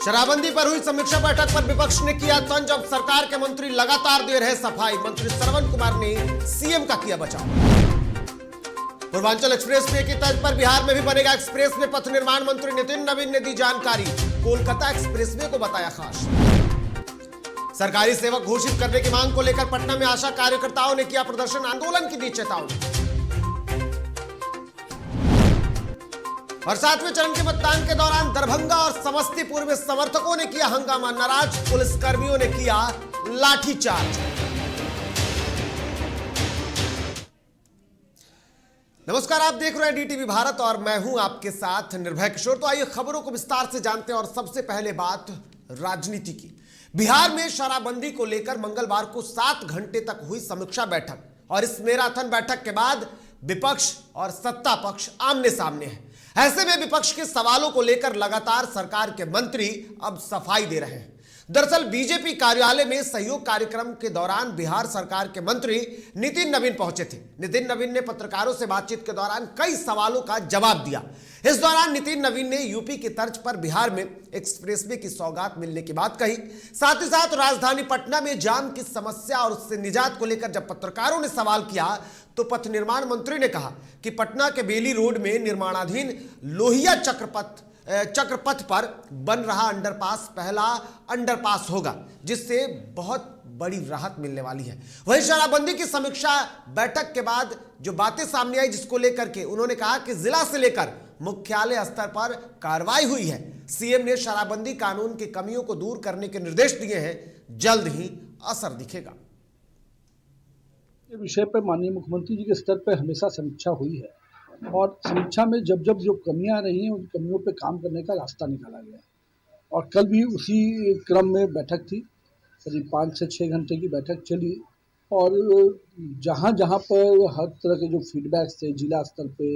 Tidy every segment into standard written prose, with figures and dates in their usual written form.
शराबबंदी पर हुई समीक्षा बैठक पर विपक्ष ने किया तंज। अब सरकार के मंत्री लगातार दे रहे सफाई। मंत्री श्रवण कुमार ने सीएम का किया बचाव। पूर्वांचल एक्सप्रेसवे की तर्ज पर बिहार में भी बनेगा एक्सप्रेसवे। पथ निर्माण मंत्री नितिन नवीन ने दी जानकारी। कोलकाता एक्सप्रेसवे को बताया खास। सरकारी सेवक घोषित करने की मांग को लेकर पटना में आशा कार्यकर्ताओं ने किया प्रदर्शन। आंदोलन की दी चेतावनी। और 7वें चरण के मतदान के दौरान दरभंगा और समस्तीपुर में समर्थकों ने किया हंगामा। नाराज पुलिसकर्मियों ने किया लाठीचार्ज। नमस्कार, आप देख रहे हैं डीटीवी भारत और मैं हूं आपके साथ निर्भय किशोर। तो आइए खबरों को विस्तार से जानते हैं। और सबसे पहले बात राजनीति की। बिहार में शराबबंदी को लेकर मंगलवार को 7 घंटे तक हुई समीक्षा बैठक। और इस मैराथन बैठक के बाद विपक्ष और सत्ता पक्ष आमने सामने है। ऐसे में विपक्ष के सवालों को लेकर लगातार सरकार के मंत्री अब सफाई दे रहे हैं। दरअसल बीजेपी कार्यालय में सहयोग कार्यक्रम के दौरान बिहार सरकार के मंत्री नितिन नवीन पहुंचे थे। नितिन नवीन ने पत्रकारों से बातचीत के दौरान कई सवालों का जवाब दिया। इस दौरान नितिन नवीन ने यूपी की तर्ज पर बिहार में एक्सप्रेसवे की सौगात मिलने की बात कही। साथ ही साथ राजधानी पटना में जाम की समस्या और उससे निजात को लेकर जब पत्रकारों ने सवाल किया तो पथ निर्माण मंत्री ने कहा कि पटना के बेली रोड में निर्माणाधीन लोहिया चक्रपथ पर बन रहा अंडरपास पहला अंडरपास होगा, जिससे बहुत बड़ी राहत मिलने वाली है। वहीं शराबबंदी की समीक्षा बैठक के बाद जो बातें सामने आई, जिसको लेकर के उन्होंने कहा कि जिला से लेकर मुख्यालय स्तर पर कार्रवाई हुई है। सीएम ने शराबबंदी कानून की कमियों को दूर करने के निर्देश दिए हैं। जल्द ही असर दिखेगा। इस विषय पर माननीय मुख्यमंत्री जी के स्तर पर हमेशा समीक्षा हुई है और समीक्षा में जब जब जो कमियां रही हैं उन कमियों पर काम करने का रास्ता निकाला गया है। और कल भी उसी क्रम में बैठक थी। करीब 5 से 6 घंटे की बैठक चली और जहां जहां पर हर तरह के जो फीडबैक्स थे, जिला स्तर पे,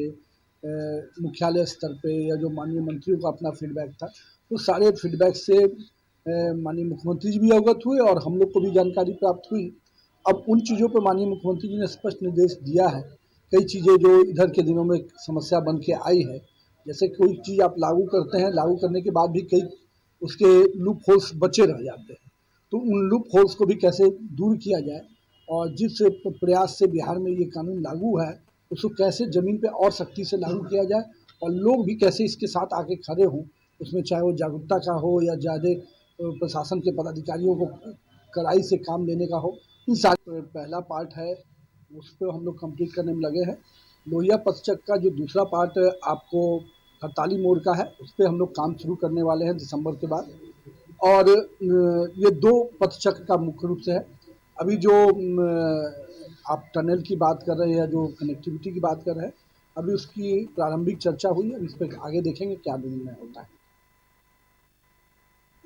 मुख्यालय स्तर पे, या जो माननीय मंत्रियों का अपना फीडबैक था, वो सारे फीडबैक से माननीय मुख्यमंत्री जी भी अवगत हुए और हम लोग को भी जानकारी प्राप्त हुई। अब उन चीज़ों पर माननीय मुख्यमंत्री जी ने स्पष्ट निर्देश दिया है। कई चीज़ें जो इधर के दिनों में समस्या बन के आई है, जैसे कोई चीज़ आप लागू करते हैं, लागू करने के बाद भी कई उसके लूप होल्स बचे रह जाते हैं, तो उन लूप होल्स को भी कैसे दूर किया जाए और जिस प्रयास से बिहार में ये कानून लागू है उसको कैसे ज़मीन पे और सख्ती से लागू किया जाए और लोग भी कैसे इसके साथ आके खड़े हों, उसमें चाहे वो जागरूकता का हो या ज़्यादा प्रशासन के पदाधिकारियों को कड़ाई से काम लेने का हो। इन सारे पहला पार्ट है, उस पर हम लोग कंप्लीट करने में लगे हैं। लोहिया पथचक्र का जो दूसरा पार्ट आपको हड़ताली मोड़ का है, उस पर हम लोग काम शुरू करने वाले हैं दिसंबर के बाद। और ये 2 पथचक्र का मुख्य रूप से है। अभी जो आप टनल की बात कर रहे हैं या जो कनेक्टिविटी की बात कर रहे हैं, अभी उसकी प्रारंभिक चर्चा हुई है। इस पर आगे देखेंगे क्या निर्णय होता है।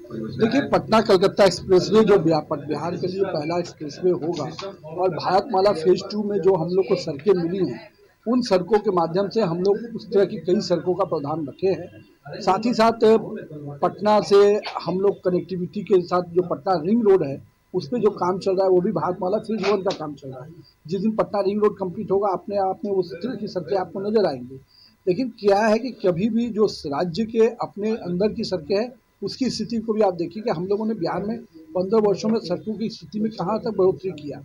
देखिए, पटना कलकत्ता एक्सप्रेसवे जो बिहार के लिए पहला एक्सप्रेसवे होगा और भारतमाला फेज 2 में जो हम लोग को सड़कें मिली हैं, उन सड़कों के माध्यम से हम लोग उस तरह की कई सड़कों का प्रावधान रखे हैं। साथ ही साथ पटना से हम लोग कनेक्टिविटी के साथ जो पटना रिंग रोड है उस पर जो काम चल रहा है वो भी भारतमाला फेज 1 का काम चल रहा है। जिस दिन पटना रिंग रोड कंप्लीट होगा अपने आप में उस तरह की सड़कें आपको नजर आएंगी। लेकिन क्या है कि कभी भी जो राज्य के अपने अंदर की सड़कें हैं उसकी स्थिति को भी आप देखिए कि हम लोगों ने बिहार में 15 वर्षों में सड़कों की स्थिति में कहाँ तक बढ़ोतरी किया।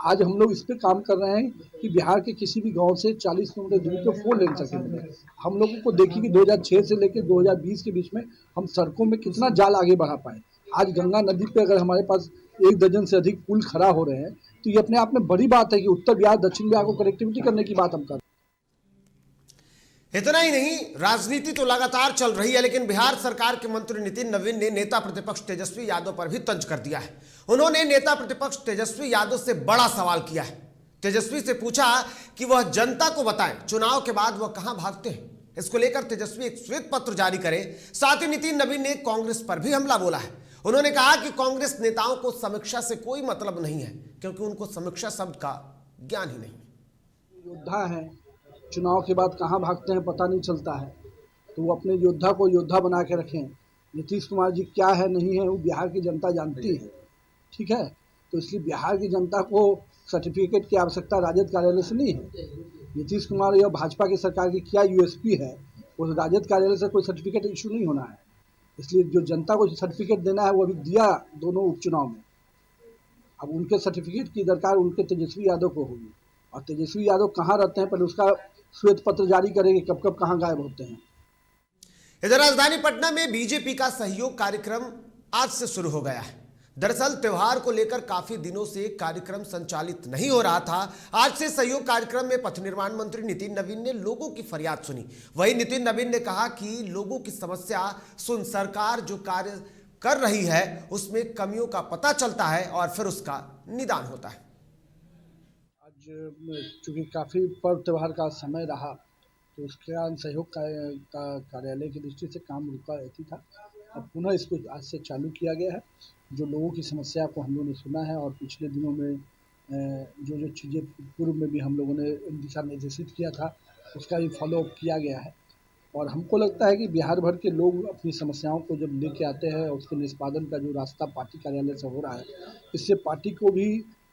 आज हम लोग इस पे काम कर रहे हैं कि बिहार के किसी भी गांव से 40 किलोमीटर दूरी पे 4 लेन सड़कें मिले। हम लोगों को देखिए कि 2006 से लेकर 2020 के बीच में हम सड़कों में कितना जाल आगे बढ़ा पाए। आज गंगा नदी पे अगर हमारे पास 1 दर्जन से अधिक पुल खड़ा हो रहे हैं तो ये अपने आप में बड़ी बात है कि उत्तर बिहार दक्षिण बिहार को कनेक्टिविटी करने की बात हम कर रहे हैं। इतना ही नहीं, राजनीति तो लगातार चल रही है, लेकिन बिहार सरकार के मंत्री नितिन नवीन ने नेता प्रतिपक्ष तेजस्वी यादव पर भी तंज कर दिया है। उन्होंने नेता प्रतिपक्ष तेजस्वी यादव से बड़ा सवाल किया है। तेजस्वी से पूछा कि वह जनता को बताएं चुनाव के बाद वह कहां भागते हैं। इसको लेकर तेजस्वी एक श्वेत पत्र जारी करे। साथ ही नितिन नवीन ने कांग्रेस पर भी हमला बोला है। उन्होंने कहा कि कांग्रेस नेताओं को समीक्षा से कोई मतलब नहीं है, क्योंकि उनको समीक्षा शब्द का ज्ञान ही नहीं। योद्धा है, चुनाव के बाद कहाँ भागते हैं पता नहीं चलता है, तो वो अपने योद्धा को योद्धा बना के रखें। नीतीश कुमार जी क्या है नहीं है वो बिहार की जनता जानती है, ठीक है। तो इसलिए बिहार की जनता को सर्टिफिकेट की आवश्यकता राजद कार्यालय से नहीं है। नीतीश कुमार या भाजपा की सरकार की क्या यूएसपी है, उस राजद कार्यालय से कोई सर्टिफिकेट इशू नहीं होना है। इसलिए जो जनता को सर्टिफिकेट देना है वो अभी दिया दोनों उपचुनाव में। अब उनके सर्टिफिकेट की दरकार उनके तेजस्वी यादव को होगी, और तेजस्वी यादव कहाँ रहते हैं पहले उसका श्वेत पत्र जारी करेंगे, कब कब कहाँ गायब होते हैं। इधर राजधानी पटना में बीजेपी का सहयोग कार्यक्रम आज से शुरू हो गया है। दरअसल त्योहार को लेकर काफी दिनों से कार्यक्रम संचालित नहीं हो रहा था। आज से सहयोग कार्यक्रम में पथ निर्माण मंत्री नितिन नवीन ने लोगों की फरियाद सुनी। वहीं नितिन नवीन ने कहा कि लोगों की समस्या सुन सरकार जो कार्य कर रही है उसमें कमियों का पता चलता है और फिर उसका निदान होता है। आज चूँकि काफ़ी पर्व त्यौहार का समय रहा तो उसके कारण सहयोग कार्यालय की दृष्टि से काम रुका रहती था। अब पुनः इसको आज से चालू किया गया है। जो लोगों की समस्या को हम लोगों ने सुना है और पिछले दिनों में जो जो चीज़ें पूर्व में भी हम लोगों ने दिशा निर्देशित किया था उसका भी फॉलोअप किया गया है। और हमको लगता है कि बिहार भर के लोग अपनी समस्याओं को जब लेके आते हैं और उसके निष्पादन का जो रास्ता पार्टी कार्यालय से हो रहा है, इससे पार्टी को भी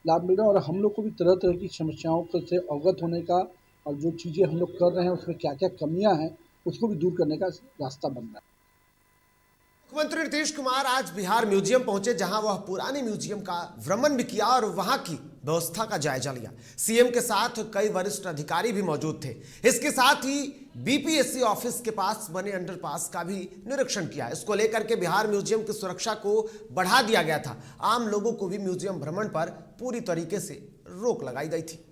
लाभ मिल रहा है और हम लोग को भी तरह तरह की समस्याओं से अवगत होने का और जो चीज़ें हम लोग कर रहे हैं उसमें क्या क्या कमियां हैं उसको भी दूर करने का रास्ता बन रहा है। मुख्यमंत्री नीतीश कुमार आज बिहार म्यूजियम पहुंचे, जहां वह पुराने म्यूजियम का भ्रमण भी किया और वहां की व्यवस्था का जायजा लिया। सीएम के साथ कई वरिष्ठ अधिकारी भी मौजूद थे। इसके साथ ही बीपीएससी ऑफिस के पास बने अंडरपास का भी निरीक्षण किया। इसको लेकर के बिहार म्यूजियम की सुरक्षा को बढ़ा दिया गया था। आम लोगों को भी म्यूजियम भ्रमण पर पूरी तरीके से रोक लगाई गई थी।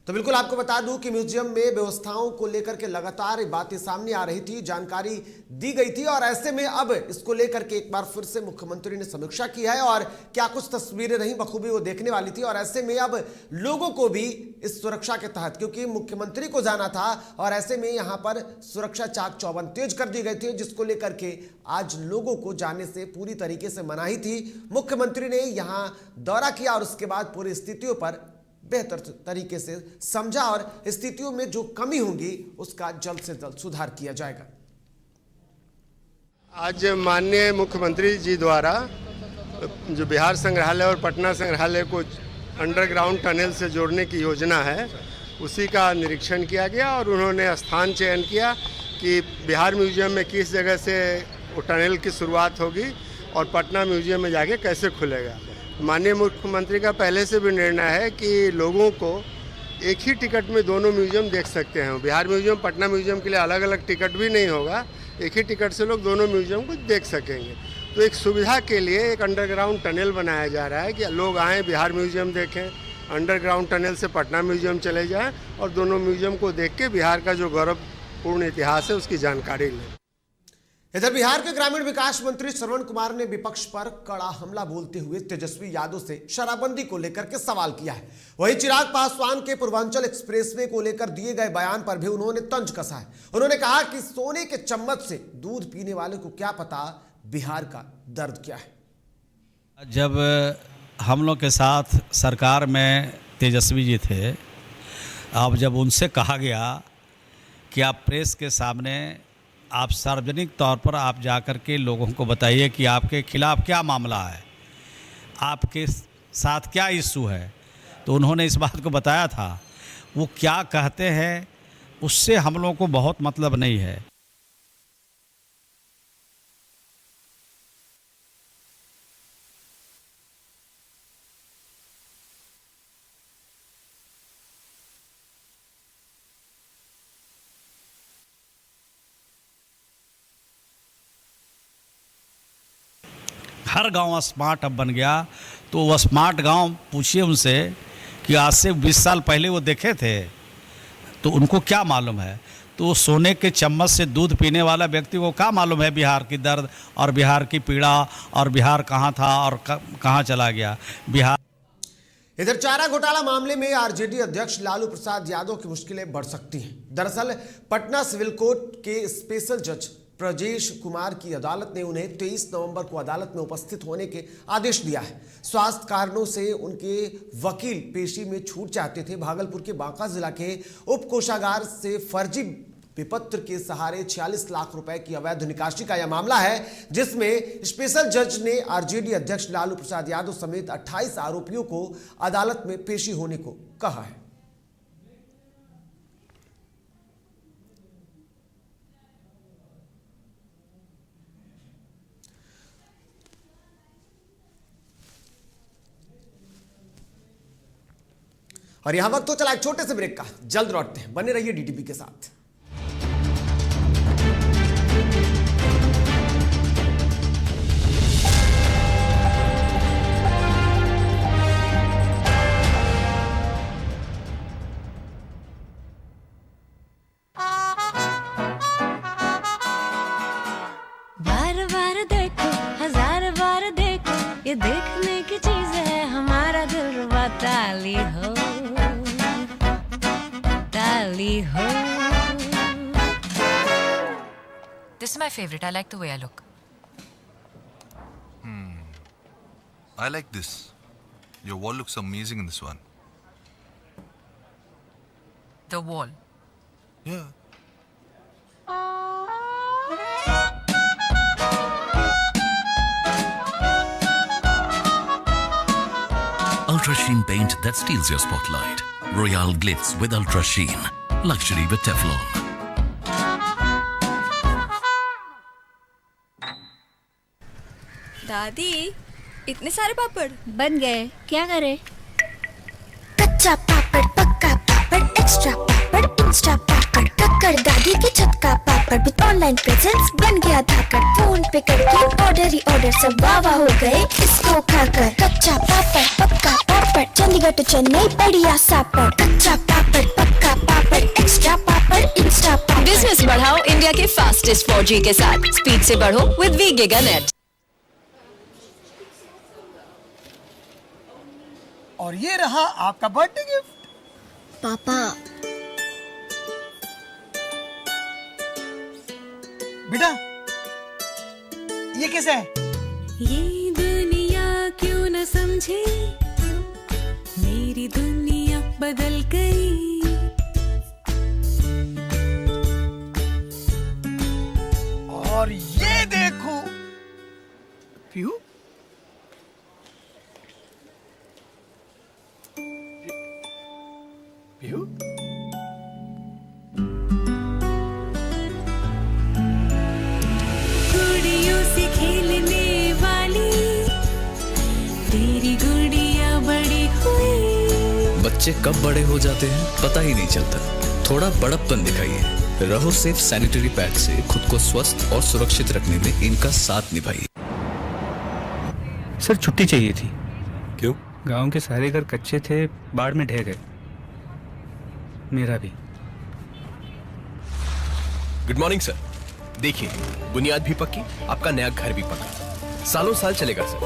तो बिल्कुल आपको बता दूं कि म्यूजियम में व्यवस्थाओं को लेकर के लगातार बातें सामने आ रही थी, जानकारी दी गई थी और ऐसे में अब इसको लेकर के एक बार फिर से मुख्यमंत्री ने समीक्षा की है और क्या कुछ तस्वीरें रही बखूबी वो देखने वाली थी। और ऐसे में अब लोगों को भी इस सुरक्षा के तहत, क्योंकि मुख्यमंत्री को जाना था और ऐसे में यहाँ पर सुरक्षा चाक चौबंद तेज कर दी गई थी, जिसको लेकर के आज लोगों को जाने से पूरी तरीके से मनाही थी। मुख्यमंत्री ने यहाँ दौरा किया और उसके बाद पूरी स्थितियों पर बेहतर तरीके से समझा और स्थितियों में जो कमी होगी उसका जल्द से जल्द सुधार किया जाएगा। आज माननीय मुख्यमंत्री जी द्वारा जो बिहार संग्रहालय और पटना संग्रहालय को अंडरग्राउंड टनल से जोड़ने की योजना है उसी का निरीक्षण किया गया और उन्होंने स्थान चयन किया कि बिहार म्यूजियम में किस जगह से वो टनल की शुरुआत होगी और पटना म्यूजियम में जाके कैसे खुलेगा। माननीय मुख्यमंत्री का पहले से भी निर्णय है कि लोगों को एक ही टिकट में दोनों म्यूजियम देख सकते हैं। बिहार म्यूजियम पटना म्यूजियम के लिए अलग अलग टिकट भी नहीं होगा, एक ही टिकट से लोग दोनों म्यूजियम को देख सकेंगे। तो एक सुविधा के लिए एक अंडरग्राउंड टनल बनाया जा रहा है कि लोग आएँ बिहार म्यूजियम देखें, अंडरग्राउंड टनल से पटना म्यूजियम चले जाएँ और दोनों म्यूजियम को देख के बिहार का जो गौरवपूर्ण इतिहास है उसकी जानकारी लें। इधर बिहार के ग्रामीण विकास मंत्री श्रवण कुमार ने विपक्ष पर कड़ा हमला बोलते हुए तेजस्वी यादव से शराबबंदी को लेकर के सवाल किया है। वहीं चिराग पासवान के पूर्वांचल एक्सप्रेसवे को लेकर दिए गए बयान पर भी उन्होंने तंज कसा है। उन्होंने कहा कि सोने के चम्मच से दूध पीने वाले को क्या पता बिहार का दर्द क्या है। जब हम लोग के साथ सरकार में तेजस्वी जी थे, अब जब उनसे कहा गया कि आप प्रेस के सामने आप सार्वजनिक तौर पर आप जाकर के लोगों को बताइए कि आपके खिलाफ़ क्या मामला है, आपके साथ क्या इशू है, तो उन्होंने इस बात को बताया था। वो क्या कहते हैं उससे हम लोगों को बहुत मतलब नहीं है। हर गांव स्मार्ट अब बन गया, तो वो स्मार्ट गांव पूछिए उनसे कि आज से 20 साल पहले वो देखे थे तो उनको क्या मालूम है। तो सोने के चम्मच से दूध पीने वाला व्यक्ति को क्या मालूम है बिहार की दर्द और बिहार की पीड़ा और बिहार कहाँ था और कहाँ चला गया बिहार। इधर चारा घोटाला मामले में आरजेडी अध्यक्ष लालू प्रसाद यादव की मुश्किलें बढ़ सकती हैं। दरअसल पटना सिविल कोर्ट के स्पेशल जज प्रजेश कुमार की अदालत ने उन्हें 23 नवंबर को अदालत में उपस्थित होने के आदेश दिया है। स्वास्थ्य कारणों से उनके वकील पेशी में छूट चाहते थे। भागलपुर के बांका जिला के उप कोषागार से फर्जी विपत्र के सहारे 46 लाख रुपए की अवैध निकासी का यह मामला है, जिसमें स्पेशल जज ने आरजेडी अध्यक्ष लालू प्रसाद यादव समेत 28 आरोपियों को अदालत में पेशी होने को कहा है। और यहां वक्त तो चला एक छोटे से ब्रेक का, जल्द लौटते हैं, बने रहिए डीटीपी के साथ। बार बार देखो, हजार बार देखो, ये देखने की चीज है, हमारा दिलरुबा ताली हो, ताली हो। This is my favorite. I like the way I look. I like this. Your wall looks amazing in this one. The wall. Yeah. Ultra Sheen paint that steals your spotlight. Royale Glitz with Ultra Sheen. Luxury with Teflon. दादी, इतने सारे पापड़ बन गए, क्या करे? कच्चा पापड़, पक्का पापड़, extra पापड़, Insta पापड़, टक्कर दादी की छत का पापड़ विद ऑनलाइन प्रेजेंस बन गया धाकड़। फोन पे करके ऑर्डर ही ऑर्डर, सब वाह हो गए इसको खाकर। कच्चा पापड़, पक्का पापड़, चंडीगढ़ टू चेन्नई बढ़िया सापड़। कच्चा पापड़, पक्का पापड़, एक्स्ट्रा पापड़, इंस्टा पापड़। बिजनेस बढ़ाओ इंडिया के फास्टेस्ट 4G के साथ। स्पीड से बढ़ो विद वी गिगा नेट। और ये रहा आपका बर्थडे गिफ्ट। पापा, बेटा ये कैसा है? ये दुनिया क्यों न समझे, मेरी दुनिया बदल गई। और ये देखो पीहू, पीहू गुड़ियों से खेलने वाली तेरी गुड़िया बड़ी हुई। बच्चे कब बड़े हो जाते हैं पता ही नहीं चलता। थोड़ा बड़प्पन दिखाइए। रहो सेफ सैनिटरी पैड से खुद को स्वस्थ और सुरक्षित रखने में इनका साथ निभाइए। सर छुट्टी चाहिए थी। क्यों? गांव के सारे घर कच्चे थे, बाढ़ में ढह गए। मेरा भी। Good morning sir. देखिए, बुनियाद भी पक्की, आपका नया घर भी पक्का, सालों साल चलेगा सर।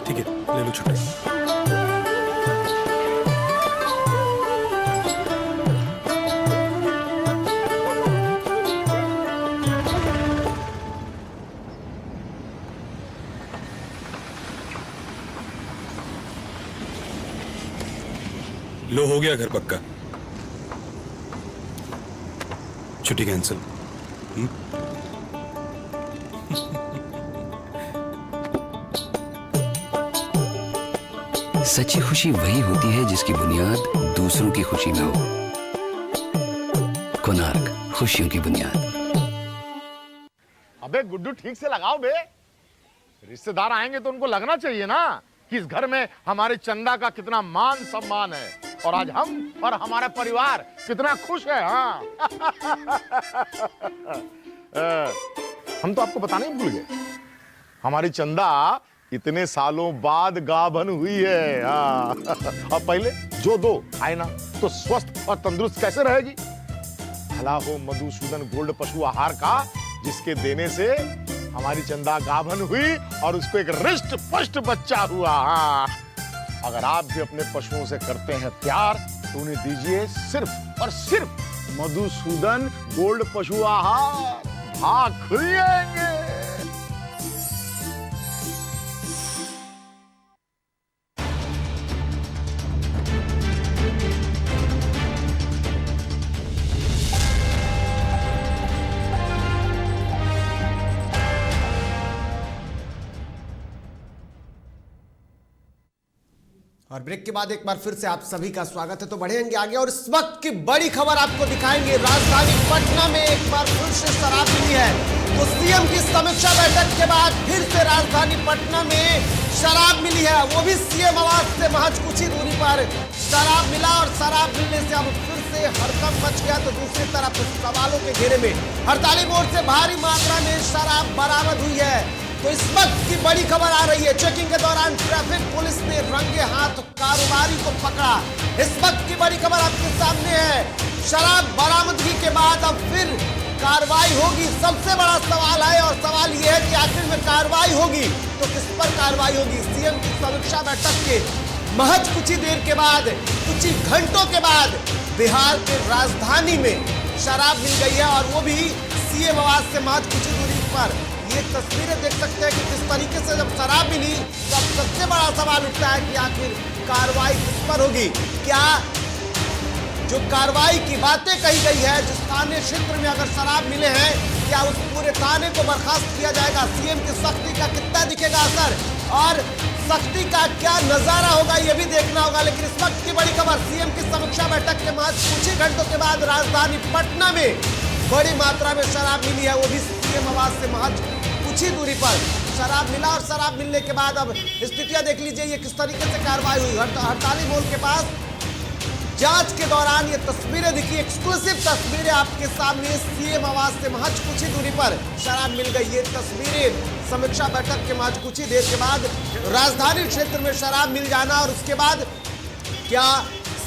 ठीक है, ले लो छुट्टी। लो, हो गया घर पक्का। छुट्टी कैंसिल। सच्ची खुशी वही होती है जिसकी बुनियाद दूसरों की खुशी में हो। कोणार्क, खुशियों की बुनियाद। अबे गुड्डू, ठीक से लगाओ बे। रिश्तेदार आएंगे तो उनको लगना चाहिए ना कि इस घर में हमारे चंदा का कितना मान सम्मान है, और आज हम और हमारा परिवार कितना खुश है। हाँ हम तो आपको बताने ही भूल गए, हमारी चंदा इतने सालों बाद गाभन हुई है। हाँ और पहले जो दो आए ना तो स्वस्थ और तंदुरुस्त कैसे रहेगी। भला हो मधुसूदन गोल्ड पशु आहार का, जिसके देने से हमारी चंदा गाभन हुई और उसको एक रिष्ट पुष्ट बच्चा हुआ। हाँ अगर आप भी अपने पशुओं से करते हैं प्यार तो उन्हें दीजिए सिर्फ और सिर्फ मधुसूदन गोल्ड पशु आहार। भाग खुल जाएंगे। और ब्रेक के बाद एक बार फिर से आप सभी का स्वागत है। तो बढ़ेंगे आगे और इस वक्त की बड़ी खबर आपको दिखाएंगे। राजधानी पटना में एक बार फिर से शराब मिली है। तो सीएम की समीक्षा बैठक के बाद फिर से राजधानी पटना में शराब मिली है, वो भी सीएम आवास से महज कुछ ही दूरी पर शराब मिला। और शराब मिलने से अब फिर से हड़कंप मच गया। तो दूसरी तरफ सवालों के घेरे में हड़ताली मोड़ से भारी मात्रा में शराब बरामद हुई है। तो इस वक्त की बड़ी खबर आ रही है। चेकिंग के दौरान ट्रैफिक पुलिस ने रंगे हाथ कारोबारी को पकड़ा। इस वक्त की बड़ी खबर आपके सामने है। शराब बरामदगी के बाद अब फिर कार्रवाई होगी। सबसे बड़ा सवाल है और सवाल यह है कि आखिर में कार्रवाई होगी तो किस पर कार्रवाई होगी। सीएम की समीक्षा बैठक के महज कुछ ही देर के बाद, कुछ ही घंटों के बाद बिहार के राजधानी में शराब मिल गई है और वो भी सीएम आवास से महज कुछ ही दूरी पर। ये तस्वीरें देख सकते हैं कि किस तरीके से जब शराब मिली तो अब सबसे बड़ा सवाल उठता है कि आखिर कार्रवाई किस पर होगी। क्या जो कार्रवाई की बातें कही गई है, जिस थाने क्षेत्र में अगर शराब मिले हैं, क्या उस पूरे थाने को बर्खास्त किया जाएगा? सीएम की सख्ती का कितना दिखेगा असर और सख्ती का क्या नजारा होगा, यह भी देखना होगा। लेकिन इस वक्त की बड़ी खबर, सीएम की समीक्षा बैठक के महज कुछ ही घंटों के बाद राजधानी पटना में बड़ी मात्रा में शराब मिली है, वो भी सीएम आवास से महज कुछ ही दूरी पर शराब मिला। और शराब मिलने के बाद अब स्थितियां देख लीजिए ये किस तरीके से कार्रवाई हुई। हड़ताली मोड़ के पास जांच के दौरान ये तस्वीरें दिखी, एक्सक्लूसिव तस्वीरें आपके सामने। सीएम आवास से महज कुछ ही दूरी पर शराब मिल गई। ये तस्वीरें समीक्षा बैठक के महज कुछ ही देर के बाद राजधानी क्षेत्र में शराब मिल जाना और उसके बाद क्या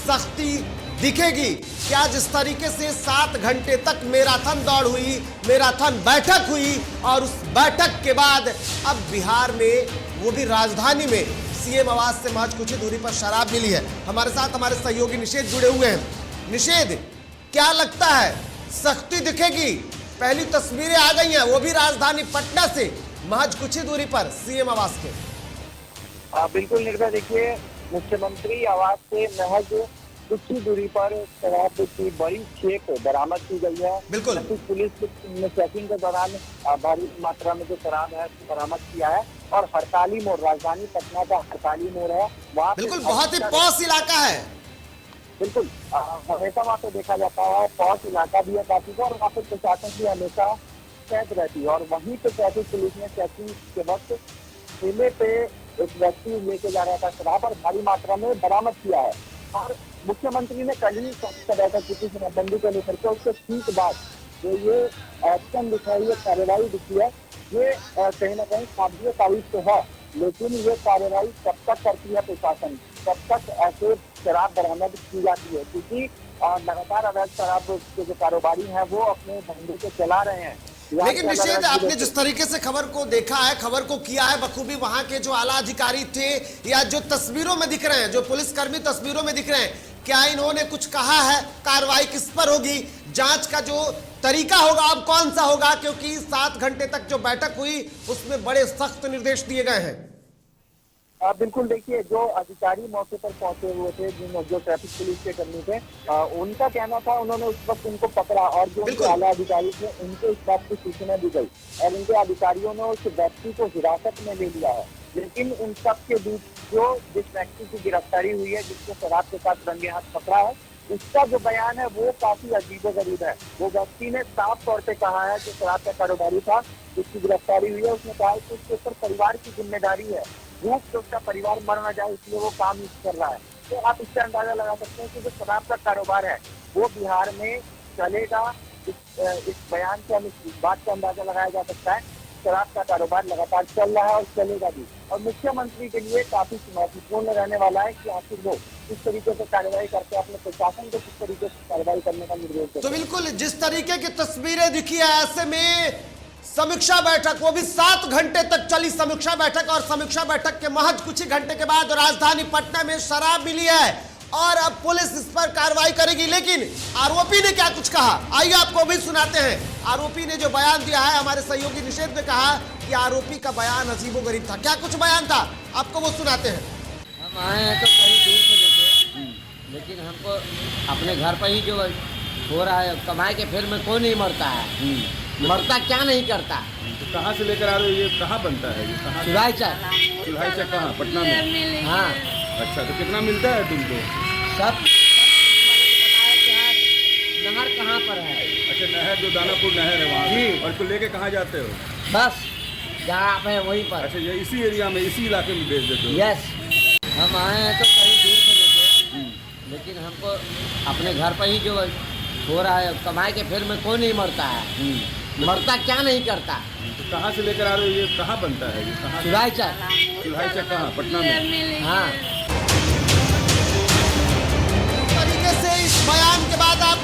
सख्ती दिखेगी। क्या जिस तरीके से 7 घंटे तक मैराथन दौड़ हुई, मैराथन बैठक हुई और उस बैठक के बाद अब बिहार में, वो भी राजधानी में, सीएम आवास से महज कुछ ही दूरी पर शराब मिली है। हमारे साथ हमारे सहयोगी निषेध जुड़े हुए हैं। निषेध, क्या लगता है सख्ती दिखेगी? पहली तस्वीरें आ गई हैं, वो भी राजधानी पटना से महज कुछ ही दूरी पर सीएम आवास के। बिल्कुल निर्भय, देखिए मुख्यमंत्री आवास से महज कुछ ही दूरी पर शराब की बड़ी खेप बरामद की गई है। बिल्कुल पुलिस ने चेकिंग के दौरान भारी मात्रा में जो शराब है बरामद किया है। और हड़ताली मोड़, राजधानी पटना का हड़ताली मोड़ है, वहाँ बिल्कुल बहुत ही पॉश इलाका है। बिल्कुल हमेशा वहाँ पे देखा जाता है, पॉश इलाका भी है काफी, और वहाँ पे प्रशासन की हमेशा कैद रहती है। और वहीं पे ट्रैफिक पुलिस ने चेकिंग के वक्त ठेले पे एक व्यक्ति लेके जा रहा था शराब और भारी मात्रा में बरामद किया है। और मुख्यमंत्री ने कल ही समीक्षा बैठक की थी शराबबंदी को लेकर के, उसके ठीक बाद जो ये एक्शन दिखा है, ये कार्रवाई दिखी है, ये कहीं ना कहीं काबिल तारीफ तो है। लेकिन ये कार्रवाई कब तक करती है प्रशासन, कब तक ऐसे शराब बरामद की जाती है? क्योंकि लगातार अवैध शराब के जो कारोबारी हैं वो अपने धंधे को चला रहे हैं। लेकिन निषेध, आपने जिस तरीके से खबर को देखा है, खबर को किया है बखूबी, वहां के जो आला अधिकारी थे या जो तस्वीरों में दिख रहे हैं, जो पुलिसकर्मी तस्वीरों में दिख रहे हैं, क्या इन्होंने कुछ कहा है? कार्रवाई किस पर होगी? जांच का जो तरीका होगा अब कौन सा होगा? क्योंकि 7 घंटे तक जो बैठक हुई उसमें बड़े सख्त निर्देश दिए गए हैं। बिल्कुल, देखिए जो अधिकारी मौके पर पहुंचे हुए थे, जो ट्रैफिक पुलिस के कर्मी थे, उनका कहना था, उन्होंने उस वक्त उनको पकड़ा और जो आला अधिकारी थे उनको इस बात की सूचना दी गई और उनके अधिकारियों ने उस व्यक्ति को हिरासत में ले लिया है। लेकिन उन सब के बीच जिस व्यक्ति की गिरफ्तारी हुई है, जिसको शराब के साथ रंगे हाथ पकड़ा है, उसका जो बयान है वो काफी अजीबोगरीब है। वो व्यक्ति ने साफ तौर पे कहा है कि शराब का कारोबारी था, जिसकी गिरफ्तारी हुई है, उसने कहा है कि उसके ऊपर परिवार की जिम्मेदारी है, भूख से उसका परिवार मर न जाए इसलिए वो काम कर रहा है। तो आप इससे अंदाजा लगा सकते हैं कि जो शराब का कारोबार है वो बिहार में चलेगा। इस बयान से हम इस बात का अंदाजा लगाया जा सकता है शराब का कारोबार लगातार चल रहा है और चलेगा भी। और मुख्यमंत्री के लिए काफी चुनौतीपूर्ण रहने वाला है कि आखिर वो किस तरीके से कार्रवाई करते हैं, अपने प्रशासन को किस तरीके से कार्रवाई करने का निर्देश देते हैं। तो बिल्कुल जिस तरीके की तस्वीरें दिखी है, ऐसे में समीक्षा बैठक, वो भी 7 घंटे तक चली समीक्षा बैठक, और समीक्षा बैठक के महज कुछ ही घंटे के बाद राजधानी पटना में शराब मिली है और अब पुलिस इस पर कार्रवाई करेगी। लेकिन आरोपी ने क्या कुछ कहा, आइए आपको भी सुनाते हैं। आरोपी ने जो बयान दिया है, हमारे सहयोगी निषेध ने कहा कि आरोपी का बयान अजीबोगरीब था। क्या कुछ बयान था, आपको वो सुनाते हैं। हम आए हैं तो कहीं दूर से लेके, लेकिन हमको अपने घर पर ही जो हो रहा है, कमाए के फिर में कोई नहीं मरता है, मरता क्या नहीं करता। तो कहाँ से लेकर आ रहे हो, ये कहाँ बनता है, ये कहाँ? चुराई चाय कहाँ, पटना में? हाँ, अच्छा, तो कितना मिलता है तुमको? सब नहर कहाँ पर है? अच्छा, नहर जो दानापुर नहर है वहाँ जी। और इसको लेके कहाँ जाते हो? बस जहाँ आप हैं वहीं पर। अच्छा, ये इसी एरिया में, इसी इलाके में भेज देते हो? यस, हम आए हैं तो कहीं दूर से लेके, लेकिन हमको अपने घर पर ही जो हो रहा है कमाई के फिर में कोई नहीं मरता है। मरता क्या नहीं करता। तो कहाँ से लेकर आ रहे हो? ये कहाँ बनता है? ये कहाँ? चुराई कहाँ? पटना में? हाँ। तरीके से इस बयान के बाद आप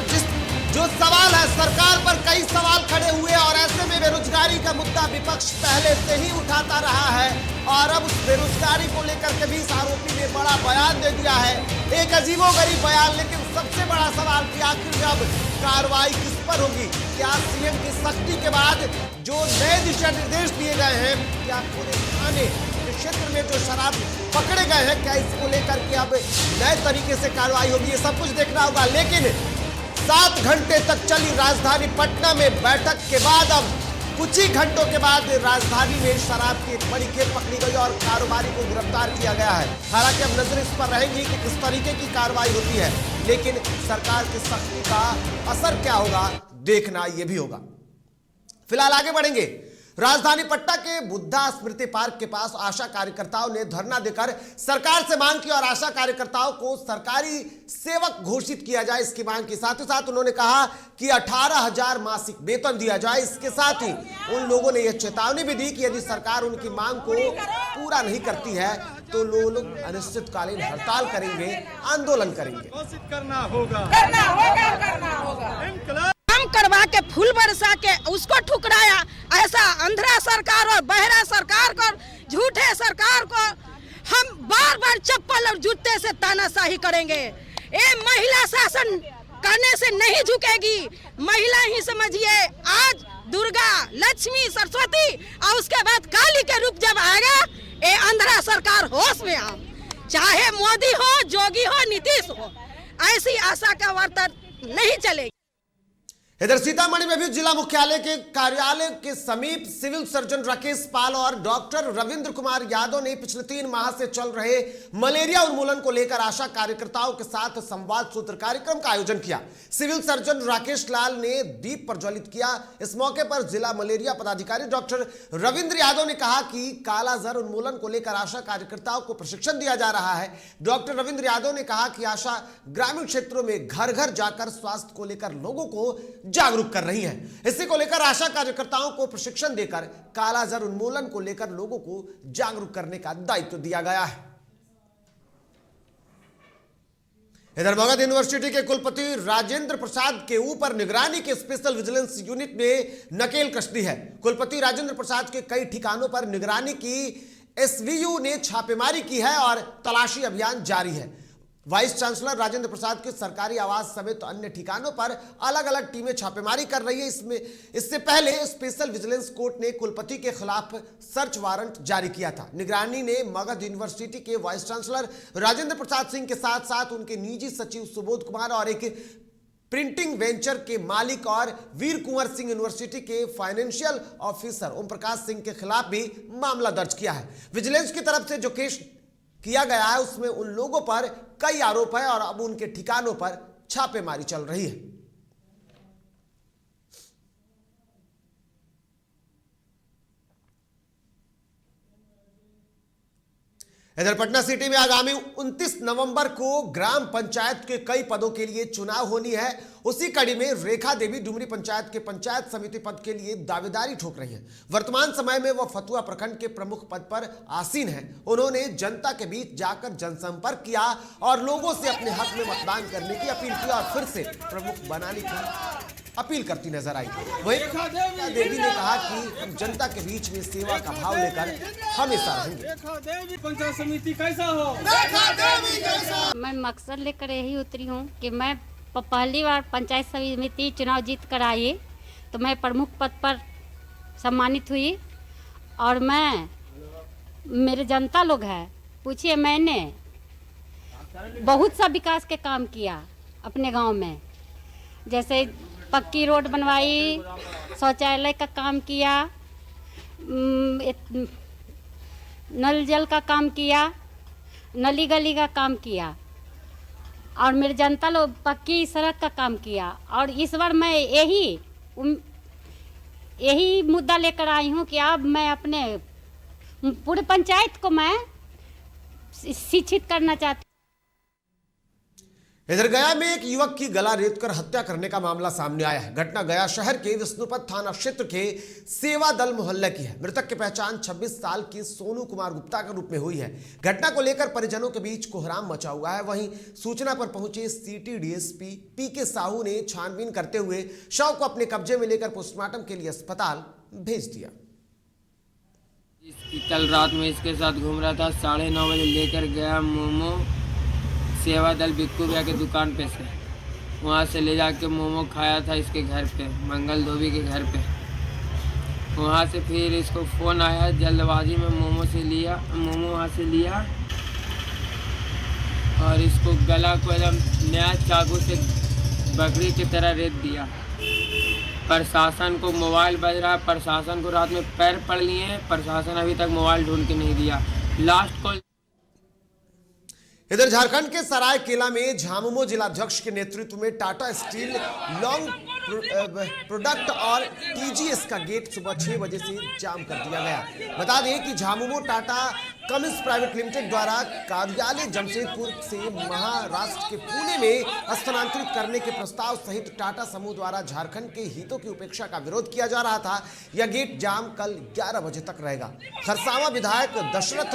जो सवाल है, सरकार पर कई सवाल खड़े हुए और ऐसे में बेरोजगारी का मुद्दा विपक्ष पहले से ही उठाता रहा है और अब उस बेरोजगारी को लेकर के भी इस आरोपी ने बड़ा बयान दे दिया है। एक अजीबोगरीब बयान, लेकिन सबसे बड़ा सवाल कि आखिर जब कार्रवाई किस पर होगी? क्या सीएम की सख्ती के बाद जो नए दिशा निर्देश दिए गए हैं, क्या पूरे थाने के क्षेत्र में जो शराब पकड़े गए हैं, क्या इसको लेकर के अब नए तरीके से कार्रवाई होगी? ये सब कुछ देखना होगा। लेकिन 7 घंटे तक चली राजधानी पटना में बैठक के बाद अब कुछ ही घंटों के बाद राजधानी में शराब की एक बड़ी खेप पकड़ी गई और कारोबारी को गिरफ्तार किया गया है। हालांकि अब नजर इस पर रहेगी कि किस तरीके की कार्रवाई होती है, लेकिन सरकार की सख्ती का असर क्या होगा, देखना यह भी होगा। फिलहाल आगे बढ़ेंगे। राजधानी पटना के बुद्धा स्मृति पार्क के पास आशा कार्यकर्ताओं ने धरना देकर सरकार से मांग की और आशा कार्यकर्ताओं को सरकारी सेवक घोषित किया जाए, इसकी मांग की। साथ ही साथ उन्होंने कहा कि 18,000 मासिक वेतन दिया जाए। इसके साथ ही उन लोगों ने यह चेतावनी भी दी कि यदि सरकार उनकी मांग को पूरा नहीं करती है तो लोग अनिश्चितकालीन हड़ताल करेंगे, आंदोलन करेंगे। करना होगा। करवा के फूल बरसा के उसको ठुकराया। ऐसा अंधा सरकार और बहरा सरकार को, झूठे सरकार को हम बार बार चप्पल और जूते से तानाशाही करेंगे। ये महिला शासन करने से नहीं झुकेगी। महिला ही समझिए, आज दुर्गा, लक्ष्मी, सरस्वती और उसके बाद काली के रूप जब आएगा, ये अंधा सरकार होश में आओ। चाहे मोदी हो, जोगी हो, नीतीश हो, ऐसी आशा का वर्तन नहीं चलेगी। इधर सीतामढ़ी में भी जिला मुख्यालय के कार्यालय के समीप सिविल सर्जन राकेश पाल और डॉक्टर रविंद्र कुमार यादव ने पिछले 3 माह से चल रहे मलेरिया उन्मूलन को लेकर आशा कार्यकर्ताओं के साथ संवाद सूत्र कार्यक्रम का आयोजन किया। सिविल सर्जन राकेश लाल ने दीप प्रज्वलित किया। इस मौके पर जिला मलेरिया पदाधिकारी डॉक्टर रविंद्र यादव ने कहा कि कालाजार उन्मूलन को लेकर आशा कार्यकर्ताओं को प्रशिक्षण दिया जा रहा है। डॉक्टर रविंद्र यादव ने कहा कि आशा ग्रामीण क्षेत्रों में घर घर जाकर स्वास्थ्य को लेकर लोगों को जागरूक कर रही है। इसी को लेकर आशा कार्यकर्ताओं को प्रशिक्षण देकर कालाजार उन्मूलन को लेकर लोगों को जागरूक करने का दायित्व दिया गया है। इधर मगध यूनिवर्सिटी के कुलपति राजेंद्र प्रसाद के ऊपर निगरानी के स्पेशल विजिलेंस यूनिट ने नकेल कस दी है। कुलपति राजेंद्र प्रसाद के कई ठिकानों पर निगरानी की एसवीयू ने छापेमारी की है और तलाशी अभियान जारी है। वाइस चांसलर राजेंद्र प्रसाद के सरकारी आवास समेत अन्य ठिकानों पर अलग अलग टीमें छापेमारी कर रही है। इससे पहले स्पेशल विजिलेंस कोर्ट ने कुलपति के खिलाफ सर्च वारंट जारी किया था। निगरानी ने मगध यूनिवर्सिटी के वाइस चांसलर राजेंद्र प्रसाद सिंह के साथ साथ उनके निजी सचिव सुबोध कुमार और एक प्रिंटिंग वेंचर के मालिक और वीर कुंवर सिंह यूनिवर्सिटी के फाइनेंशियल ऑफिसर ओम प्रकाश सिंह के खिलाफ भी मामला दर्ज किया है। विजिलेंस की तरफ से जो केस किया गया है उसमें उन लोगों पर कई आरोप है और अब उनके ठिकानों पर छापेमारी चल रही है। इधर पटना सिटी में आगामी 29 नवंबर को ग्राम पंचायत के कई पदों के लिए चुनाव होनी है। उसी कड़ी में रेखा देवी डुमरी पंचायत के पंचायत समिति पद के लिए दावेदारी ठोक रही हैं। वर्तमान समय में वह फतुहा प्रखंड के प्रमुख पद पर आसीन हैं। उन्होंने जनता के बीच जाकर जनसंपर्क किया और लोगों से अपने हक में मतदान करने की अपील की और फिर से प्रमुख बनाने की अपील करती नजर आई। वहीं रेखा देवी ने कहा कि हम जनता के बीच में सेवा का भाव लेकर हमेशा रहेंगे। पंचायत समिति कैसा हो? मैं मकसद लेकर यही उतरी हूँ कि मैं पहली बार पंचायत समिति चुनाव जीत कर आई तो मैं प्रमुख पद पर सम्मानित हुई और मैं मेरे जनता लोग हैं, पूछिए, मैंने बहुत सा विकास के काम किया अपने गांव में, जैसे पक्की रोड बनवाई, शौचालय का काम किया, नल जल का काम किया, नली गली का काम किया और मेरे जनता लोग पक्की सड़क का काम किया। और इस बार मैं यही मुद्दा लेकर आई हूँ कि अब मैं अपने पूरे पंचायत को मैं शिक्षित करना चाहती। इधर गया में एक युवक की गला रेतकर हत्या करने का मामला सामने आया है। घटना गया शहर के विष्णुपद थाना क्षेत्र के सेवा दल मोहल्ले की है। मृतक की पहचान 26 साल के सोनू कुमार गुप्ता के रूप में हुई है। घटना को लेकर परिजनों के बीच कोहराम मचा हुआ है। वहीं सूचना पर पहुंचे सिटी डीएसपी पीके साहू ने छानबीन करते हुए शव को अपने कब्जे में लेकर पोस्टमार्टम के लिए अस्पताल भेज दिया। कल रात में इसके साथ घूम रहा था, 9:30 बजे लेकर गया मोमो सेवा दल बिक्कू भैया की दुकान पे से। वहाँ से ले जाके मोमो खाया था इसके घर पे, मंगल धोबी के घर पे। वहाँ से फिर इसको फ़ोन आया, जल्दबाजी में मोमो वहाँ से लिया और इसको गला को एकदम नया चाकू से बकरी की तरह रेत दिया। प्रशासन को मोबाइल बज रहा है, प्रशासन को रात में पैर पड़ लिए हैं, प्रशासन अभी तक मोबाइल ढूंढ के नहीं दिया। Last call. इधर झारखंड के सरायकेला में झामुमो जिलाध्यक्ष के नेतृत्व में टाटा स्टील लॉन्ग प्रोडक्ट और टीजीएस का गेट सुबह 6 बजे से जाम कर दिया गया। बता दें कि Jhamumo Tata Cummins private limited द्वारा कार्यालय जमशेदपुर से महाराष्ट्र के पुणे में स्थानांतरित करने के प्रस्ताव सहित टाटा समूह द्वारा झारखंड के हितों की उपेक्षा का विरोध किया जा रहा था। यह गेट जाम कल 11 बजे तक रहेगा। खरसावां विधायक दशरथ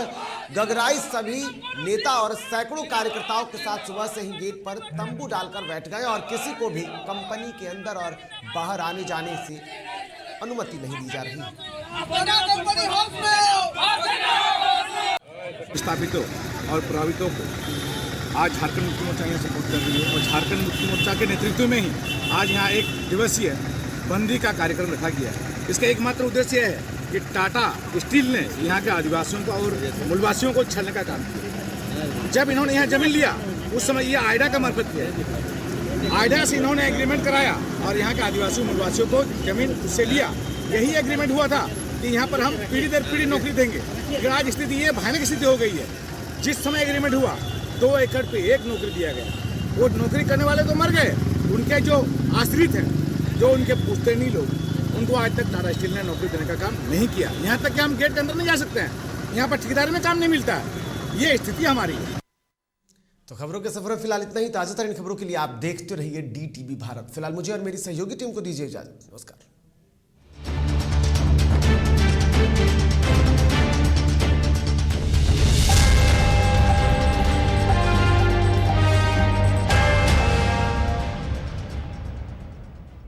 गगराई सभी नेता और सैकड़ों कार्यकर्ताओं के साथ सुबह से ही गेट पर तंबू डालकर बैठ गए और किसी को भी कंपनी के अंदर और बाहर आने जाने से अनुमति नहीं दी जा रही है। विस्थापितों और प्रभावितों को आज झारखंड मुक्ति मोर्चा यहाँ सपोर्ट कर रही है और झारखंड मुक्ति मोर्चा के नेतृत्व में ही आज यहाँ एक दिवसीय बंदी का कार्यक्रम रखा गया है। इसका एकमात्र उद्देश्य है कि टाटा स्टील ने यहाँ के आदिवासियों को और मूलवासियों को छलने का काम किया। जब इन्होंने यहाँ जमीन लिया उस समय ये आइडा का मार्फत किया। आइडा से इन्होंने एग्रीमेंट कराया और यहाँ के आदिवासी मूलवासियों को जमीन उससे लिया। यही एग्रीमेंट हुआ था कि यहाँ पर हम पीढ़ी दर पीढ़ी नौकरी देंगे। लेकिन आज स्थिति ये भयानक स्थिति हो गई है। जिस समय एग्रीमेंट हुआ 2 एकड़ पे 1 नौकरी दिया गया। वो नौकरी करने वाले तो मर गए, उनके जो आश्रित हैं, जो उनके पुश्तैनी लोग, उनको आज तक टाटा स्टील ने नौकरी देने का काम नहीं किया। यहाँ तक कि हम गेट के अंदर नहीं जा सकते हैं, यहाँ पर ठेकेदारी में काम नहीं मिलता है। ये स्थिति हमारी है। तो खबरों के सफर में फिलहाल इतना ही। ताजा तरीन खबरों के लिए आप देखते रहिए DTV भारत। फिलहाल मुझे और मेरी सहयोगी टीम को दीजिए इजाजत। नमस्कार।